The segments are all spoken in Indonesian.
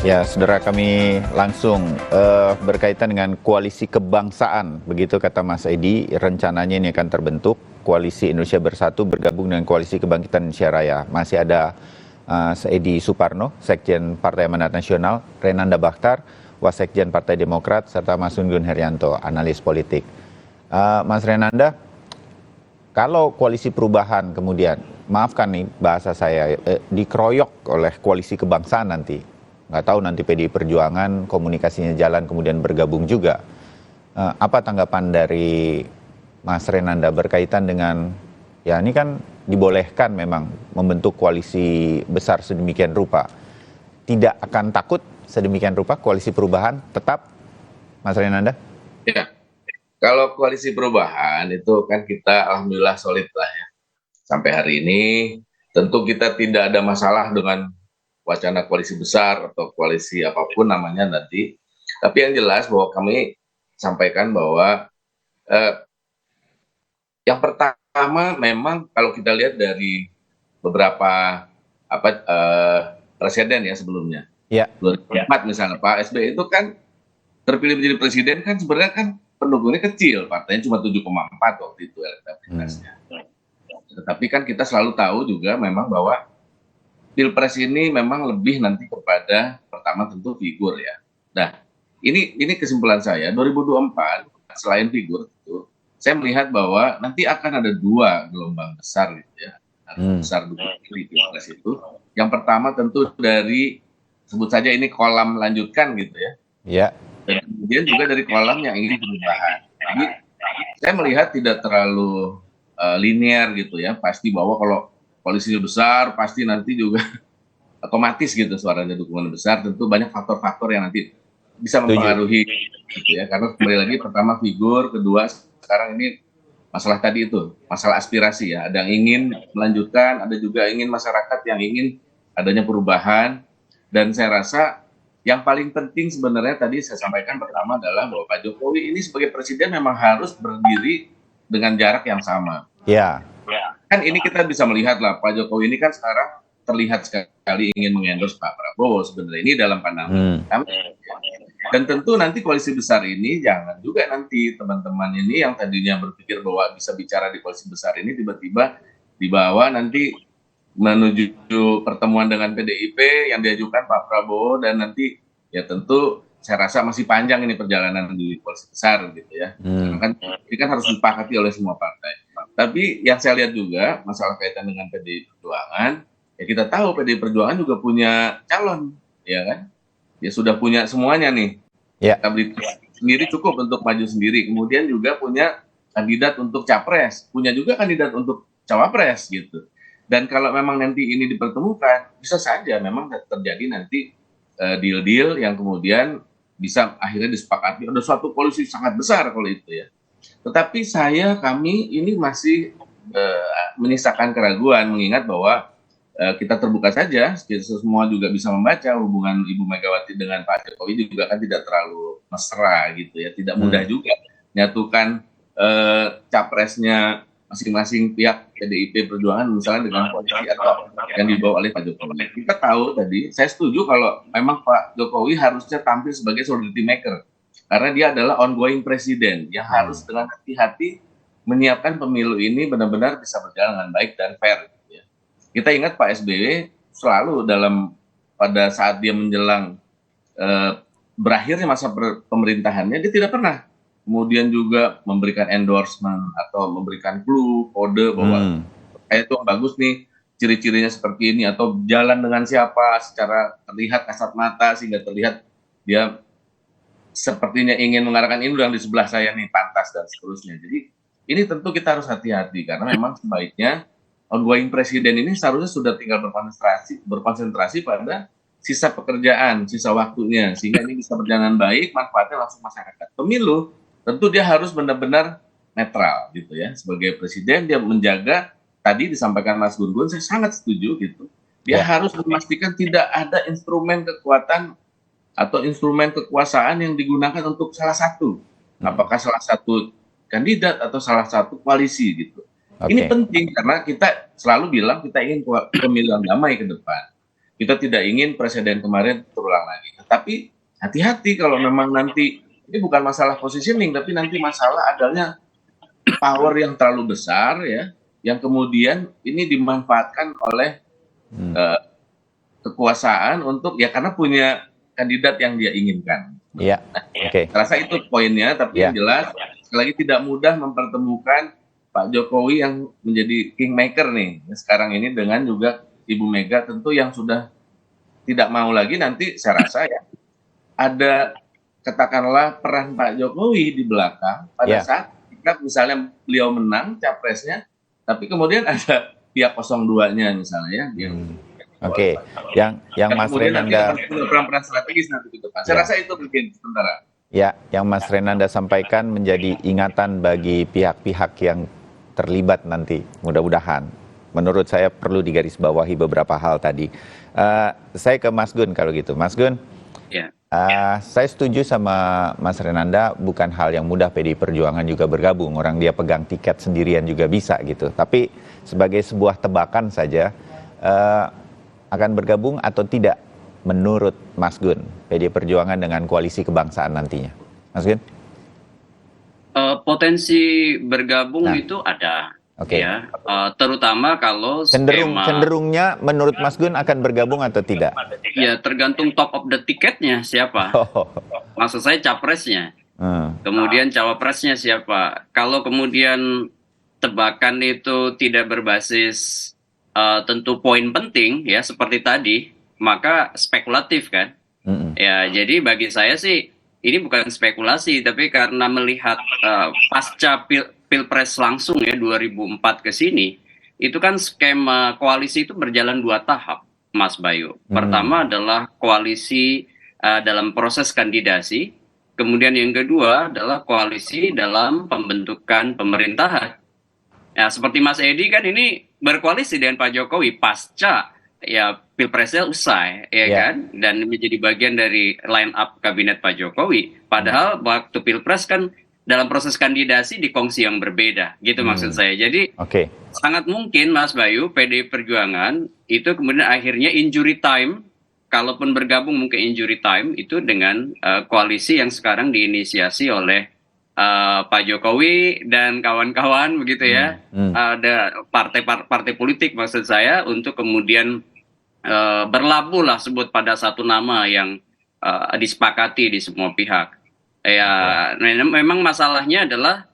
Ya, saudara, kami langsung berkaitan dengan koalisi kebangsaan, begitu kata Mas Edi, rencananya ini akan terbentuk koalisi Indonesia Bersatu bergabung dengan koalisi Kebangkitan Indonesia Raya. Masih ada Mas Edi Suparno, Sekjen Partai Amanat Nasional, Renanda Bakhtar, Wasekjen Partai Demokrat, serta Mas Gun Herianto, analis politik. Mas Renanda, kalau koalisi perubahan kemudian, maafkan nih bahasa saya, dikeroyok oleh koalisi kebangsaan nanti, nggak tahu nanti PDI Perjuangan komunikasinya jalan kemudian bergabung juga. Apa tanggapan dari Mas Renanda berkaitan dengan, ya ini kan dibolehkan memang membentuk koalisi besar sedemikian rupa. Tidak akan takut sedemikian rupa koalisi perubahan tetap, Mas Renanda? Ya, kalau koalisi perubahan itu kan kita alhamdulillah solid lah ya. Sampai hari ini tentu kita tidak ada masalah dengan wacana koalisi besar atau koalisi apapun namanya nanti. Tapi yang jelas bahwa kami sampaikan bahwa yang pertama memang kalau kita lihat dari beberapa presiden ya sebelumnya. Ya. 2004 misalnya Pak SBY itu kan terpilih menjadi presiden kan sebenarnya kan pendukungnya kecil, partainya cuma 7,4 waktu itu elektabilitasnya. Tetapi kan kita selalu tahu juga memang bahwa Pilpres ini memang lebih nanti kepada pertama tentu figur ya. Nah, ini kesimpulan saya 2024 selain figur itu saya melihat bahwa nanti akan ada dua gelombang besar gitu ya. Besar di Pilpres itu. Yang pertama tentu dari sebut saja ini kolam lanjutkan gitu ya. Ya. Dan kemudian juga dari kolam yang ingin perubahan. Jadi saya melihat tidak terlalu linear gitu ya. Pasti bahwa kalau koalisi besar pasti nanti juga otomatis gitu suaranya dukungan besar. Tentu banyak faktor-faktor yang nanti bisa mempengaruhi gitu ya. Karena kembali lagi pertama figur, kedua sekarang ini masalah tadi itu, masalah aspirasi ya. Ada yang ingin melanjutkan, ada juga ingin masyarakat yang ingin adanya perubahan. Dan saya rasa yang paling penting sebenarnya tadi saya sampaikan pertama adalah bahwa Pak Jokowi ini sebagai presiden memang harus berdiri dengan jarak yang sama. Ya. Kan ini kita bisa melihat lah Pak Jokowi ini kan sekarang terlihat sekali ingin mengendorse Pak Prabowo sebenarnya ini dalam pandangan kami. Dan tentu nanti koalisi besar ini jangan juga nanti teman-teman ini yang tadinya berpikir bahwa bisa bicara di koalisi besar ini tiba-tiba dibawa nanti menuju pertemuan dengan PDIP yang diajukan Pak Prabowo dan nanti ya tentu saya rasa masih panjang ini perjalanan di koalisi besar gitu ya. Karena kan ini kan harus disepakati oleh semua partai. Tapi yang saya lihat juga masalah kaitan dengan PDI Perjuangan, ya kita tahu PDI Perjuangan juga punya calon, ya kan? Ya sudah punya semuanya nih. Ya. Elektabilitas sendiri cukup untuk maju sendiri. Kemudian juga punya kandidat untuk capres, punya juga kandidat untuk cawapres gitu. Dan kalau memang nanti ini dipertemukan, bisa saja memang terjadi nanti deal-deal yang kemudian bisa akhirnya disepakati. Ada suatu koalisi sangat besar kalau itu ya. Tetapi kami ini masih menyisakan keraguan, mengingat bahwa kita terbuka saja, kita semua juga bisa membaca hubungan Ibu Megawati dengan Pak Jokowi juga kan tidak terlalu mesra gitu ya, tidak mudah juga menyatukan capresnya masing-masing pihak PDIP Perjuangan misalnya dengan koalisi atau yang dibawa oleh Pak Jokowi. Kita tahu tadi, saya setuju kalau memang Pak Jokowi harusnya tampil sebagai solidarity maker karena dia adalah ongoing presiden yang harus dengan hati-hati menyiapkan pemilu ini benar-benar bisa berjalan dengan baik dan fair. Gitu ya. Kita ingat Pak SBY selalu pada saat dia menjelang berakhirnya masa pemerintahannya dia tidak pernah kemudian juga memberikan endorsement atau memberikan clue, kode bahwa kayak itu bagus nih, ciri-cirinya seperti ini, atau jalan dengan siapa secara terlihat kasat mata sehingga terlihat dia sepertinya ingin mengarahkan ini yang di sebelah saya nih, pantas dan seterusnya. Jadi ini tentu kita harus hati-hati karena memang sebaiknya ongoing presiden ini seharusnya sudah tinggal berkonsentrasi pada sisa pekerjaan, sisa waktunya, sehingga ini bisa berjalan baik, manfaatnya langsung masyarakat. Pemilu tentu dia harus benar-benar netral gitu ya. Sebagai presiden dia menjaga, tadi disampaikan Mas Gun, saya sangat setuju gitu. Dia harus memastikan tidak ada instrumen kekuatan atau instrumen kekuasaan yang digunakan untuk salah satu. Apakah salah satu kandidat atau salah satu koalisi gitu. Ini penting karena kita selalu bilang kita ingin pemilu yang damai ke depan. kita tidak ingin presiden kemarin terulang lagi. Tetapi hati-hati kalau memang nanti ini bukan masalah positioning, tapi nanti masalah adanya power yang terlalu besar ya, yang kemudian ini dimanfaatkan oleh eh, kekuasaan untuk ya karena punya kandidat yang dia inginkan. Iya, oke. Saya rasa itu poinnya, tapi yang jelas sekali lagi tidak mudah mempertemukan Pak Jokowi yang menjadi kingmaker nih sekarang ini dengan juga Ibu Mega tentu yang sudah tidak mau lagi nanti saya rasa ya ada katakanlah peran Pak Jokowi di belakang pada saat kita misalnya beliau menang capresnya, tapi kemudian ada pihak 02-nya misalnya yang Oke, yang Mas Renanda punya peran-peran strategis nanti ke depan. Saya rasa itu mungkin sementara. Ya, yang Mas Renanda sampaikan menjadi ingatan bagi pihak-pihak yang terlibat nanti, mudah-mudahan. Menurut saya perlu digarisbawahi beberapa hal tadi. Saya ke Mas Gun kalau gitu. Mas Gun, saya setuju sama Mas Renanda, bukan hal yang mudah PDI Perjuangan juga bergabung. Orang dia pegang tiket sendirian juga bisa gitu. Tapi sebagai sebuah tebakan saja, akan bergabung atau tidak menurut Mas Gun, PDI Perjuangan dengan koalisi kebangsaan nantinya? Mas Gun? Potensi bergabung itu ada, ya, terutama kalau cenderungnya menurut Mas Gun akan bergabung atau tidak? Ya tergantung top of the ticketnya siapa. Maksud saya capresnya, kemudian cawapresnya siapa. Kalau kemudian tebakan itu tidak berbasis tentu poin penting ya seperti tadi, maka spekulatif kan. Ya jadi bagi saya sih ini bukan spekulasi, tapi karena melihat pasca pilpres langsung ya 2004 ke sini, itu kan skema koalisi itu berjalan 2 tahap, Mas Bayu. Pertama adalah koalisi dalam proses kandidasi, kemudian yang kedua adalah koalisi dalam pembentukan pemerintahan. Ya, seperti Mas Edi kan ini berkoalisi dengan Pak Jokowi pasca ya pilpresnya usai ya kan, dan menjadi bagian dari line up kabinet Pak Jokowi. Padahal waktu pilpres kan dalam proses kandidasi di kongsi yang berbeda gitu maksud saya. Jadi sangat mungkin Mas Bayu PDI Perjuangan itu kemudian akhirnya injury time, kalaupun bergabung mungkin injury time itu dengan koalisi yang sekarang diinisiasi oleh Pak Jokowi dan kawan-kawan begitu ya. Ada partai politik maksud saya untuk kemudian berlabuh lah sebut pada satu nama yang disepakati di semua pihak. Ya, memang masalahnya adalah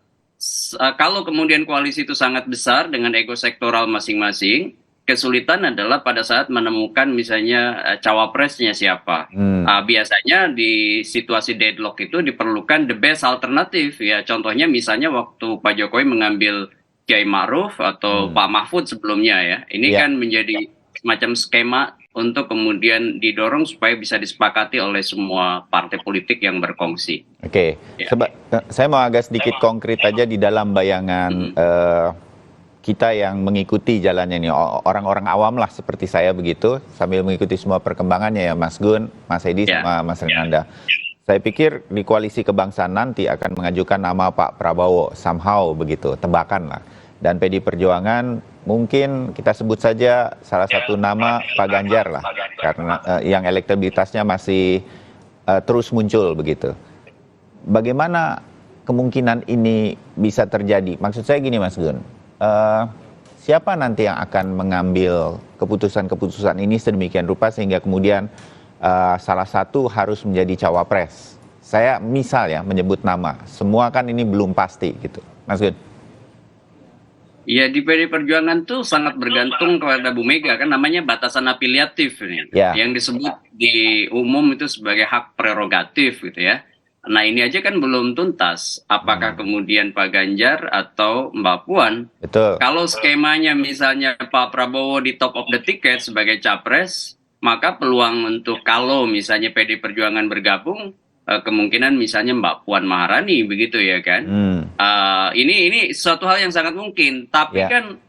kalau kemudian koalisi itu sangat besar dengan ego sektoral masing-masing, kesulitan adalah pada saat menemukan misalnya cawapresnya siapa. Biasanya di situasi deadlock itu diperlukan the best alternatif ya. Contohnya misalnya waktu Pak Jokowi mengambil Kiai Ma'ruf atau Pak Mahfud sebelumnya ya. Ini kan menjadi semacam skema untuk kemudian didorong supaya bisa disepakati oleh semua partai politik yang berkongsi. Saya mau agak sedikit konkret aja di dalam bayangan kita yang mengikuti jalannya ini, orang-orang awam lah seperti saya begitu, sambil mengikuti semua perkembangannya ya Mas Gun, Mas Edi sama Mas Renanda. Saya pikir di koalisi kebangsaan nanti akan mengajukan nama Pak Prabowo somehow begitu, tebakan lah. Dan PDI Perjuangan mungkin kita sebut saja salah satu nama Pak Ganjar lah, karena yang elektabilitasnya masih terus muncul begitu. Bagaimana kemungkinan ini bisa terjadi? Maksud saya gini Mas Gun, siapa nanti yang akan mengambil keputusan-keputusan ini sedemikian rupa sehingga kemudian salah satu harus menjadi cawapres? Saya misal ya menyebut nama, semua kan ini belum pasti gitu, Mas Gun. Ya di PDI Perjuangan tuh sangat bergantung kepada Bu Mega kan, namanya batasan afiliatif nih, yang disebut di umum itu sebagai hak prerogatif gitu ya. Nah ini aja kan belum tuntas, apakah kemudian Pak Ganjar atau Mbak Puan. Kalau skemanya misalnya Pak Prabowo di top of the ticket sebagai capres, maka peluang untuk kalau misalnya PDI Perjuangan bergabung, kemungkinan misalnya Mbak Puan Maharani begitu ya kan. Ini suatu hal yang sangat mungkin, tapi kan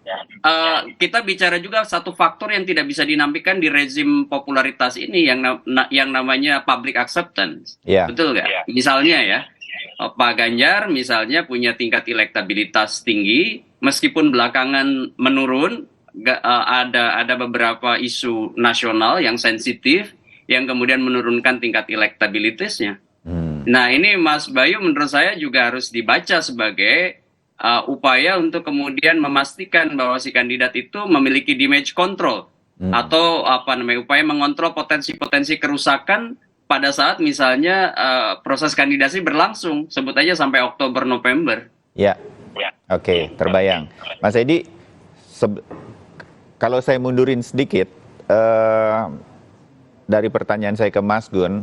kita bicara juga satu faktor yang tidak bisa dinafikan di rezim popularitas ini yang namanya public acceptance. Betul nggak? Misalnya ya Pak Ganjar misalnya punya tingkat elektabilitas tinggi, meskipun belakangan menurun, ada beberapa isu nasional yang sensitif yang kemudian menurunkan tingkat elektabilitasnya. Nah, ini Mas Bayu menurut saya juga harus dibaca sebagai upaya untuk kemudian memastikan bahwa si kandidat itu memiliki damage control atau upaya mengontrol potensi-potensi kerusakan pada saat misalnya proses kandidasi berlangsung, sebut aja sampai Oktober November. Ya, oke, terbayang. Mas Edi, kalau saya mundurin sedikit dari pertanyaan saya ke Mas Gun,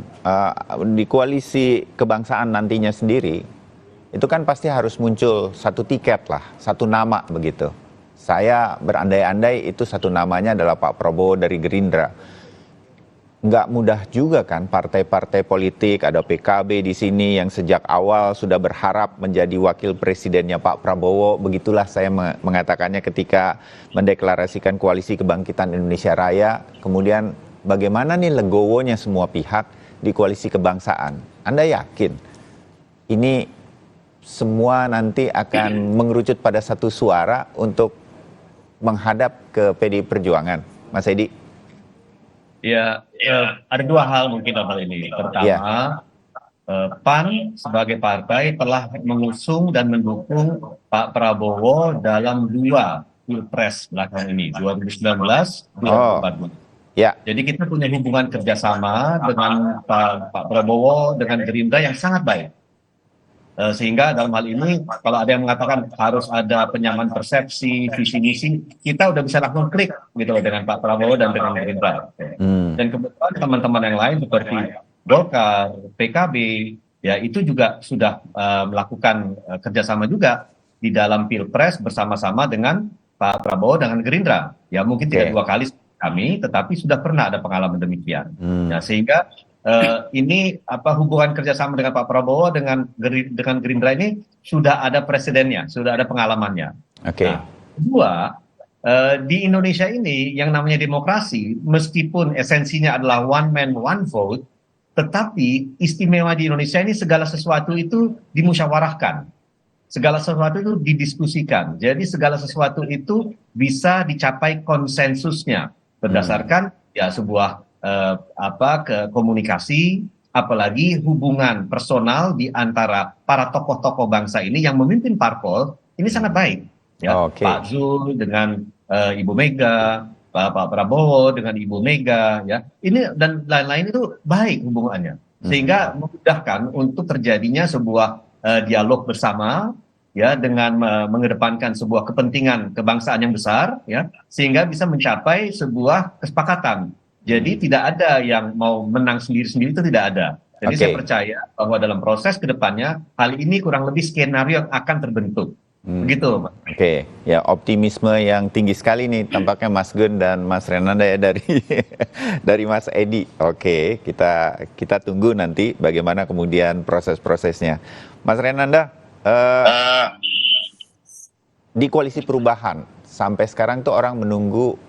di koalisi kebangsaan nantinya sendiri, itu kan pasti harus muncul satu tiket lah, satu nama begitu. Saya berandai-andai itu satu namanya adalah Pak Prabowo dari Gerindra. Nggak mudah juga kan partai-partai politik, ada PKB di sini yang sejak awal sudah berharap menjadi wakil presidennya Pak Prabowo. Begitulah saya mengatakannya ketika mendeklarasikan koalisi kebangkitan Indonesia Raya. Kemudian bagaimana nih legowonya semua pihak di koalisi kebangsaan? Anda yakin ini semua nanti akan mengerucut pada satu suara untuk menghadap ke PDI Perjuangan, Mas Edi? Ya, ada dua hal mungkin dalam hal ini. Pertama, PAN sebagai partai telah mengusung dan mendukung Pak Prabowo dalam 2 pilpres belakangan ini, 2019, 2014. Ya. Jadi kita punya hubungan kerjasama dengan Pak Prabowo, dengan Gerindra yang sangat baik. Sehingga dalam hal ini, kalau ada yang mengatakan harus ada penyamaan persepsi, visi misi, kita udah bisa langsung klik gitu loh dengan Pak Prabowo dan dengan Gerindra. Dan kebetulan teman-teman yang lain seperti Golkar, PKB, ya itu juga sudah melakukan kerjasama juga di dalam pilpres bersama-sama dengan Pak Prabowo dengan Gerindra. Ya mungkin tidak 2 kali kami, tetapi sudah pernah ada pengalaman demikian. Nah, sehingga ini hubungan kerjasama dengan Pak Prabowo dengan Gerindra ini sudah ada presidennya, sudah ada pengalamannya. Nah, kedua, di Indonesia ini yang namanya demokrasi, meskipun esensinya adalah one man one vote, tetapi istimewa di Indonesia ini segala sesuatu itu dimusyawarahkan, segala sesuatu itu didiskusikan. Jadi segala sesuatu itu bisa dicapai konsensusnya berdasarkan ya sebuah komunikasi, apalagi hubungan personal di antara para tokoh-tokoh bangsa ini yang memimpin parpol ini sangat baik. Ya, Pak Zul dengan Ibu Mega, Pak Prabowo dengan Ibu Mega, ya ini dan lain-lain itu baik hubungannya, sehingga memudahkan untuk terjadinya sebuah dialog bersama, ya dengan mengedepankan sebuah kepentingan kebangsaan yang besar, ya sehingga bisa mencapai sebuah kesepakatan. Jadi tidak ada yang mau menang sendiri-sendiri, itu tidak ada. Jadi saya percaya bahwa dalam proses kedepannya hal ini kurang lebih skenario yang akan terbentuk. Begitu, Pak. Ya optimisme yang tinggi sekali nih tampaknya Mas Gun dan Mas Renanda ya dari Mas Edi. Kita tunggu nanti bagaimana kemudian proses-prosesnya. Mas Renanda, di koalisi perubahan sampai sekarang tuh orang menunggu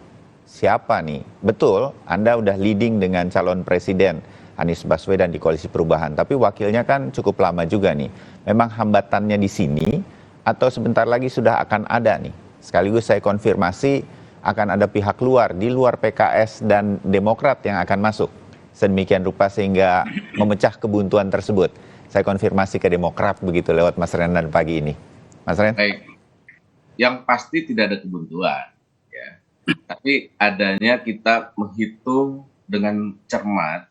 siapa nih? Betul, Anda udah leading dengan calon presiden Anies Baswedan di koalisi perubahan, tapi wakilnya kan cukup lama juga nih. Memang hambatannya di sini atau sebentar lagi sudah akan ada nih? Sekaligus saya konfirmasi akan ada pihak luar di luar PKS dan Demokrat yang akan masuk. Sedemikian rupa sehingga memecah kebuntuan tersebut. Saya konfirmasi ke Demokrat begitu lewat Mas Renan pagi ini. Mas Ren? Baik. Yang pasti tidak ada kebuntuan. Tapi adanya kita menghitung dengan cermat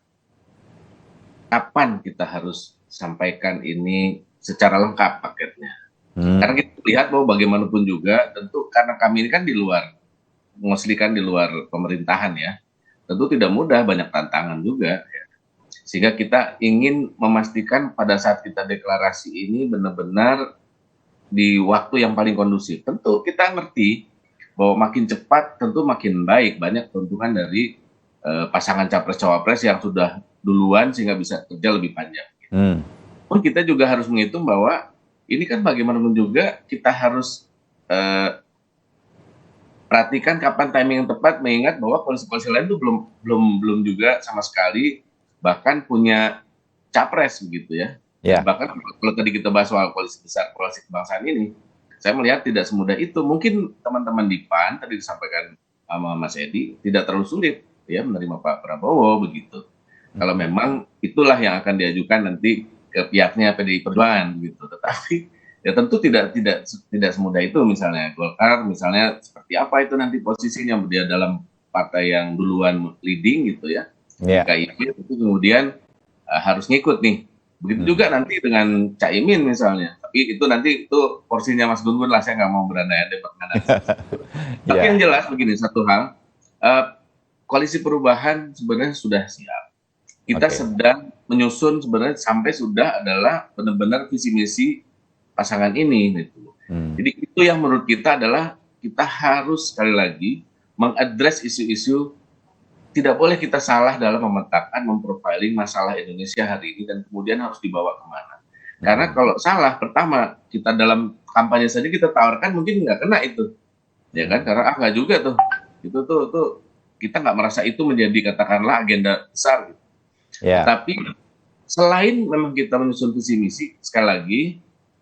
kapan kita harus sampaikan ini secara lengkap paketnya. Karena kita lihat bahwa bagaimanapun juga tentu karena kami ini kan di luar, mostly kan di luar pemerintahan ya, tentu tidak mudah, banyak tantangan juga ya. Sehingga kita ingin memastikan pada saat kita deklarasi ini benar-benar di waktu yang paling kondusif. Tentu kita ngerti bahwa makin cepat tentu makin baik, banyak keuntungan dari pasangan capres-cawapres yang sudah duluan sehingga bisa kerja lebih panjang. Pun kita juga harus menghitung bahwa ini kan bagaimanapun juga kita harus perhatikan kapan timing yang tepat, mengingat bahwa koalisi-koalisi lain itu belum juga sama sekali bahkan punya capres begitu ya. Bahkan kalau tadi kita bahas soal koalisi besar, koalisi kebangsaan ini, Saya melihat tidak semudah itu. Mungkin teman-teman di PAN tadi disampaikan sama Mas Edi tidak terlalu sulit ya menerima Pak Prabowo begitu. Kalau memang itulah yang akan diajukan nanti ke pihaknya PDI Perjuangan gitu. Tetapi ya tentu tidak semudah itu. Misalnya Golkar misalnya seperti apa itu nanti posisinya, dia dalam partai yang duluan leading gitu ya. KIP itu kemudian harus ngikut nih. Begitu juga nanti dengan Caimin misalnya. Tapi itu nanti itu porsinya Mas Gun-Gun lah, saya nggak mau berandai-andai menganalisis. Tapi yang jelas begini, satu hal, koalisi perubahan sebenarnya sudah siap. Kita sedang menyusun sebenarnya sampai sudah adalah benar-benar visi misi pasangan ini gitu. Jadi itu yang menurut kita adalah kita harus sekali lagi mengadres isu-isu. Tidak boleh kita salah dalam memetakan, memprofiling masalah Indonesia hari ini dan kemudian harus dibawa kemana. Karena kalau salah, pertama kita dalam kampanye saja kita tawarkan mungkin nggak kena itu, ya kan? Karena nggak juga tuh, itu tuh kita nggak merasa itu menjadi katakanlah agenda besar. Gitu. Tapi selain memang kita menyusun visi misi, sekali lagi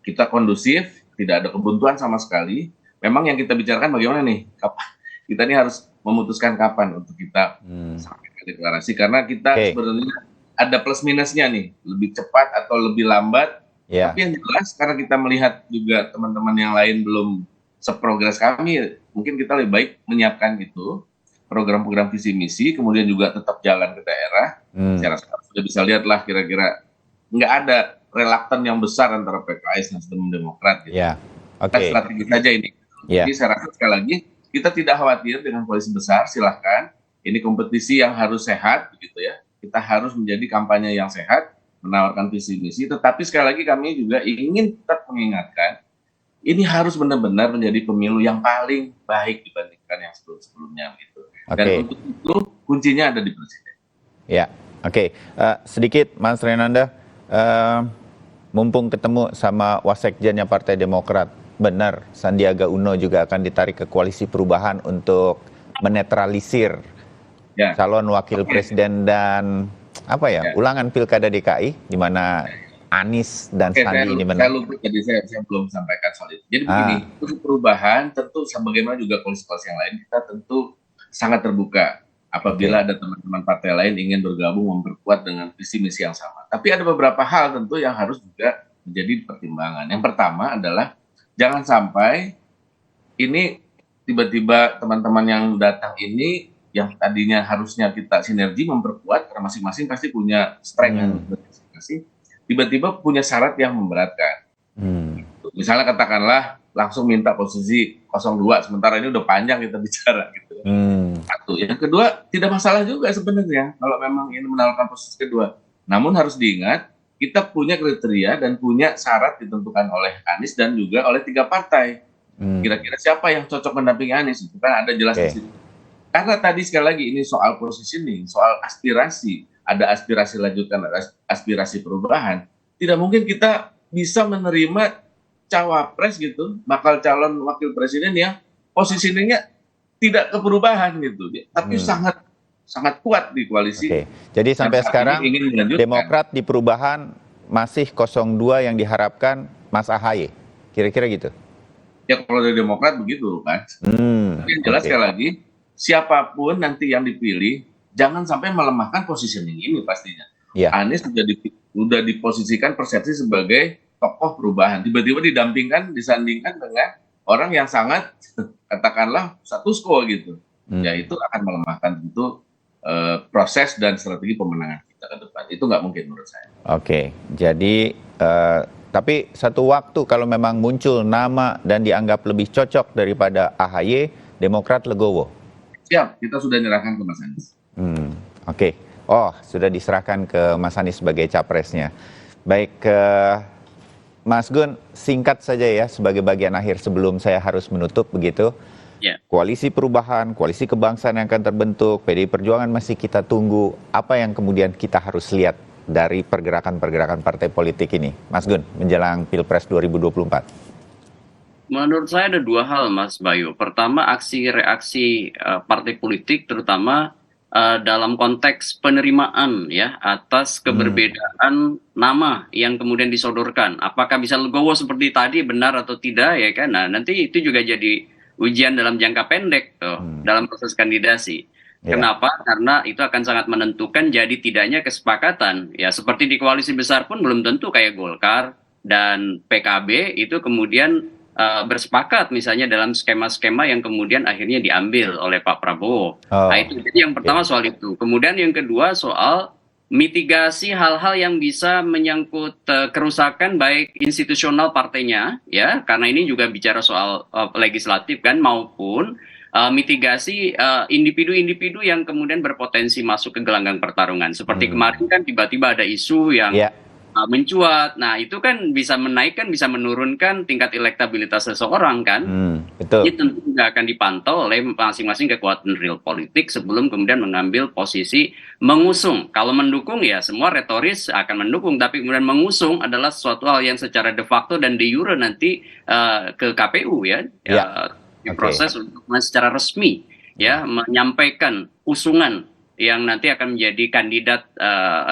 kita kondusif, tidak ada kebuntuan sama sekali. Memang yang kita bicarakan bagaimana nih? Kapan kita ini harus memutuskan kapan untuk kita sampai ke deklarasi, karena kita sebenarnya ada plus minusnya nih, lebih cepat atau lebih lambat. Tapi yang jelas karena kita melihat juga teman-teman yang lain belum seprogres kami, mungkin kita lebih baik menyiapkan itu program-program visi misi, kemudian juga tetap jalan ke daerah. Saya rasa sudah bisa lihat lah kira-kira nggak ada relaktan yang besar antara PKS dan Demokrat gitu. Kita strategi saja ini. Jadi saya rasa sekali lagi kita tidak khawatir dengan koalisi besar, silahkan. Ini kompetisi yang harus sehat, begitu ya. Kita harus menjadi kampanye yang sehat, menawarkan visi misi. Tetapi sekali lagi kami juga ingin tetap mengingatkan, ini harus benar-benar menjadi pemilu yang paling baik dibandingkan yang sebelum-sebelumnya, gitu. Dan untuk itu kuncinya ada di presiden. Sedikit Mas Renanda, mumpung ketemu sama wasekjennya Partai Demokrat, benar Sandiaga Uno juga akan ditarik ke koalisi perubahan untuk menetralisir calon wakil presiden dan ulangan pilkada DKI di mana Anies dan Sandi ini menang. Saya lupa tadi saya belum sampaikan soal itu. Jadi begini, untuk perubahan tentu sebagaimana juga koalisi-koalisi yang lain kita tentu sangat terbuka apabila ada teman-teman partai lain ingin bergabung memperkuat dengan visi misi yang sama. Tapi ada beberapa hal tentu yang harus juga menjadi pertimbangan. Yang pertama adalah jangan sampai ini tiba-tiba teman-teman yang datang ini yang tadinya harusnya kita sinergi memperkuat, karena masing-masing pasti punya strength yang masing-masing, tiba-tiba punya syarat yang memberatkan. Misalnya katakanlah langsung minta posisi 02, sementara ini udah panjang kita bicara gitu. Satu. Yang kedua, tidak masalah juga sebenarnya kalau memang ini menawarkan posisi kedua. Namun harus diingat, kita punya kriteria dan punya syarat ditentukan oleh Anies dan juga oleh 3 partai. Kira-kira siapa yang cocok mendampingi Anies? Itu kan ada jelas di situ. Karena tadi sekali lagi ini soal positioning, soal aspirasi. Ada aspirasi lanjutan, ada aspirasi perubahan. Tidak mungkin kita bisa menerima cawapres gitu, bakal calon wakil presiden yang positioningnya tidak ke perubahan gitu. Tapi sangat kuat di koalisi. Jadi sampai sekarang Demokrat di perubahan masih 02 yang diharapkan Mas AHY, kira-kira gitu? Ya kalau dari Demokrat begitu kan. Tapi yang jelas sekali lagi, siapapun nanti yang dipilih, jangan sampai melemahkan positioning ini pastinya. Anies sudah diposisikan persepsi sebagai tokoh perubahan, tiba-tiba disandingkan dengan orang yang sangat katakanlah status quo gitu. Ya itu akan melemahkan tentu proses dan strategi pemenangan kita ke depan. Itu nggak mungkin menurut saya. Jadi tapi satu waktu kalau memang muncul nama dan dianggap lebih cocok daripada AHY, Demokrat legowo. Siap, kita sudah menyerahkan ke Mas Anies. Sudah diserahkan ke Mas Anies sebagai capresnya. Baik, Mas Gun, singkat saja ya sebagai bagian akhir sebelum saya harus menutup begitu. Koalisi perubahan, koalisi kebangsaan yang akan terbentuk, PDI Perjuangan masih kita tunggu. Apa yang kemudian kita harus lihat dari pergerakan-pergerakan partai politik ini, Mas Gun, menjelang Pilpres 2024? Menurut saya ada 2 hal, Mas Bayu. Pertama, aksi reaksi partai politik, terutama dalam konteks penerimaan ya atas keberbedaan nama yang kemudian disodorkan. Apakah bisa legowo seperti tadi benar atau tidak ya kan? Nah, nanti itu juga jadi ujian dalam jangka pendek tuh dalam proses kandidasi. Kenapa? Karena itu akan sangat menentukan jadi tidaknya kesepakatan. Ya seperti di koalisi besar pun belum tentu kayak Golkar dan PKB itu kemudian bersepakat misalnya dalam skema-skema yang kemudian akhirnya diambil oleh Pak Prabowo. Nah itu jadi yang pertama soal itu. Kemudian yang kedua soal mitigasi hal-hal yang bisa menyangkut kerusakan baik institusional partainya ya, karena ini juga bicara soal legislatif kan, maupun mitigasi individu-individu yang kemudian berpotensi masuk ke gelanggang pertarungan. Seperti kemarin kan tiba-tiba ada isu yang mencuat. Nah, itu kan bisa menaikkan, bisa menurunkan tingkat elektabilitas seseorang kan. Betul. Itu tentu juga akan dipantau oleh masing-masing kekuatan real politik sebelum kemudian mengambil posisi mengusung. Kalau mendukung ya semua retoris akan mendukung, tapi kemudian mengusung adalah sesuatu hal yang secara de facto dan de jure nanti ke KPU ya. Diproses untuk secara resmi ya menyampaikan usungan yang nanti akan menjadi kandidat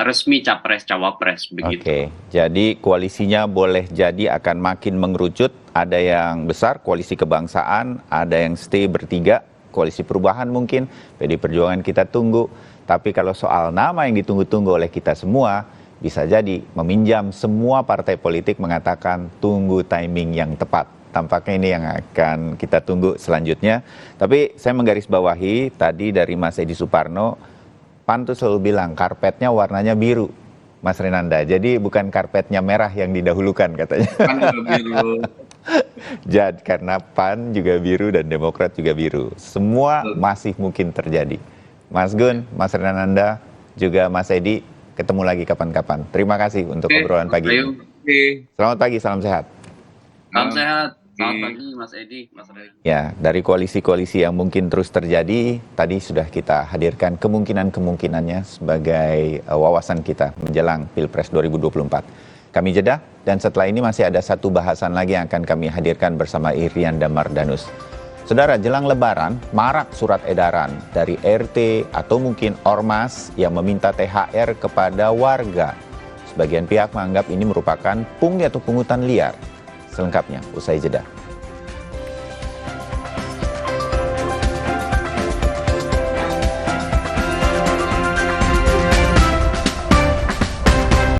resmi capres cawapres begitu. Jadi koalisinya boleh jadi akan makin mengerucut. Ada yang besar koalisi kebangsaan, ada yang stay bertiga, koalisi perubahan mungkin. PD Perjuangan kita tunggu. Tapi kalau soal nama yang ditunggu-tunggu oleh kita semua, bisa jadi meminjam semua partai politik mengatakan tunggu timing yang tepat. Tampaknya ini yang akan kita tunggu selanjutnya. Tapi saya menggarisbawahi tadi dari Mas Edi Suparno, PAN tuh selalu bilang karpetnya warnanya biru, Mas Renanda. Jadi bukan karpetnya merah yang didahulukan katanya. PAN juga biru. Jadi karena PAN juga biru dan Demokrat juga biru. Semua masih mungkin terjadi. Mas Gun, Mas Renanda, juga Mas Edi, ketemu lagi kapan-kapan. Terima kasih untuk obrolan pagi ini. Selamat pagi, salam sehat. Salam sehat. Selamat pagi Mas Edi, Mas Edi. Ya, dari koalisi-koalisi yang mungkin terus terjadi, tadi sudah kita hadirkan kemungkinan-kemungkinannya sebagai wawasan kita menjelang Pilpres 2024. Kami jeda, dan setelah ini masih ada satu bahasan lagi yang akan kami hadirkan bersama Irian Damardanus. Saudara, jelang Lebaran, marak surat edaran dari RT atau mungkin Ormas yang meminta THR kepada warga. Sebagian pihak menganggap ini merupakan pungli atau pungutan liar. Selengkapnya usai jeda.